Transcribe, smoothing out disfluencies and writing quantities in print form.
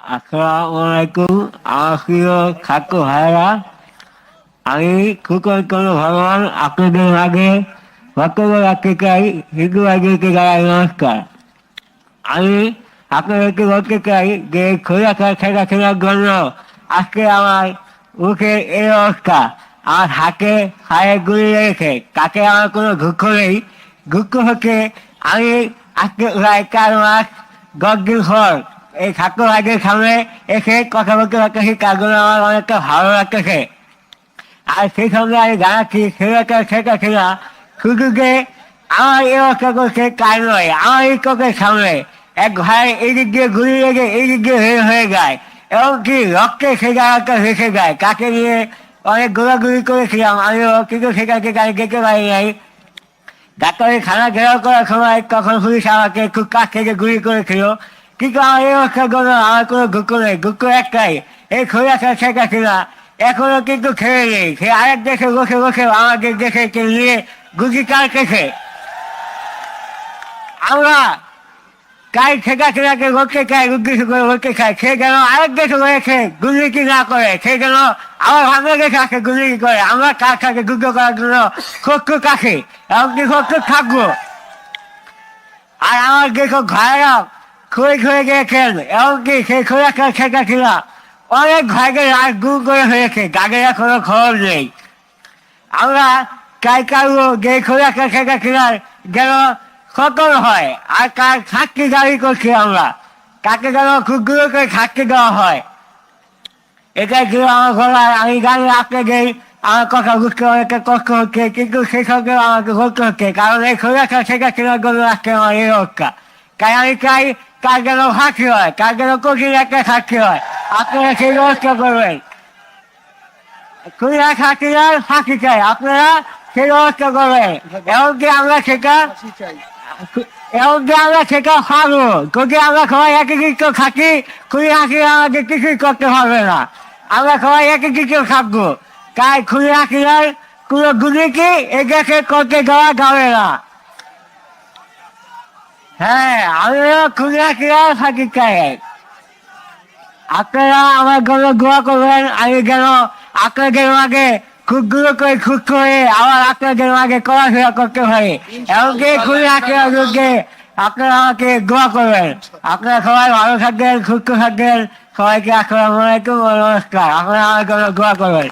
আসসালামু আলাইকুম। আমার প্রিয় ছাত্র ভাইরা, আমি কৃতজ্ঞ ভগবান আপনাদের আগে বক্তব্য রাখতে চাই। হিন্দু ভাইদেরকে জানাই নমস্কার। আমি আপনাদেরকে বলতে চাই যে খোলাখার খেলা খেলার জন্য আজকে আমার মুখের এই অবস্থা। আমার হাতে হায়ে গুলি লেগেছে, তাতে আমার কোনো দুঃখ নেই। দুঃখ হচ্ছে আমি আজকে প্রায় 4 মাস 10 দিন পর এই ছাত্র ভাইদের সামনে এসে কথা বলতে পারতেছি, তার জন্য আমার অনেকটা ভালো লাগতেছে। আর সেই সঙ্গে আমি জানাচ্ছি ছেলেটা সেটা ছিল শুধু যে আমার এই অবস্থা করছে তাই নয়, আমার এই চোখের সামনে এক ভাই এই দিক দিয়ে ঘুরে লেগে এই দিক দিয়ে হয়ে যায়, এবং কি রক্তে সে জায়গাটা ভেসে যায়। তাকে নিয়ে অনেক ঘোরাঘুরি করেছিলাম আমিও, কিন্তু সেটাকে গাড়ি যেতে পারি নাই। ডাক্তারের খানা ঘেরাও করার সময় তখন পুলিশ আমাকে খুব কাছ থেকে গুলি করেছিল। কিন্তু আমার এই অবস্থার জন্য আমার কোনো দুঃখ নেই। দুঃখ একটাই, এই খোলাটা শেখা ছিল এখনো কিন্তু খেয়ে নেই। সে আরেক দেশে বসে বসে আমাদের দেশে নিয়ে গুলি কাটতেছে। আমরা কাই শেখা ছেলেকে রক্ষে খাই, উদ্দেশ্য করে রক্ষে খাই। সে যেন আরেক দেশে রয়েছে দুর্নীতি না করে, সে যেন আমার বাংলাদেশে আসে দুর্নীতি করে। আমরা কার কাছে যুদ্ধ করার জন্য শত্রু কাছে এমনকি শত্রু থাকবো। আর আমার যেসব ভাইরা খুঁড়ে খুঁড়ে গিয়েছেন, এমনকি সেই খোলাটা শেখা ছিল অনেক ভাইকে রাত দূর করে হয়েছে, তাদের এখনো খবর নেই। আমরা চাই কারো যে খোলাটা শেখা ছিল যেন সতর্ক হয়, আর কার শাস্তি দাবি করছি আমরা, তাকে যেন খুব দূর করে শাস্তি দেওয়া হয়। এটাই ছিল আমার গলায়। আমি জানি আপনাদের আমার কথা বুঝতে অনেকটা কষ্ট হচ্ছে, কিন্তু সেই সঙ্গে আমাকে বলতে হচ্ছে, কারণ এই খোলাটা শেখা ছিল জন্য আজকে আমার এই অবস্থা। তাই আমি চাই তার যেন ফাঁসি হয়, তার যেন কঠিন একটা শাস্তি হয়। আপনারা সেই ব্যবস্থা করবেন। খুলনা ছাত্রীরা ফাঁসি চাই, আপনারা সেই ব্যবস্থা করবেন। এমনকি আমরা সেটা পাবো, যদি আমরা সবাই একই কিছু থাকি। খুলনা ছাত্রীরা আমাদের কিছুই করতে পারবে না। আমরা সবাই একই কিছু থাকবো। তাই খুলনা ছাত্রীরার কোনো দুর্নীতি এদেশে করতে দেওয়া যাবে না। হ্যাঁ, আমিও খুলনা ছাত্রীরা ফাঁসি চাই। আপনারা আমার জন্য দোয়া করবেন, আমি যেন আপনাদের মাঝে খুব দূর করে সুস্থ হয়ে আবার আপনাদের মাঝে চলাফেরা করতে পারি। এমনকি খুবই আশীর্বাদ যোগ্যে আপনারা আমাকে দোয়া করবেন। আপনারা সবাই ভালো থাকবেন, সুস্থ থাকবেন। সবাইকে আসসালামু আলাইকুম, নমস্কার। আপনারা আমার জন্য দোয়া করবেন।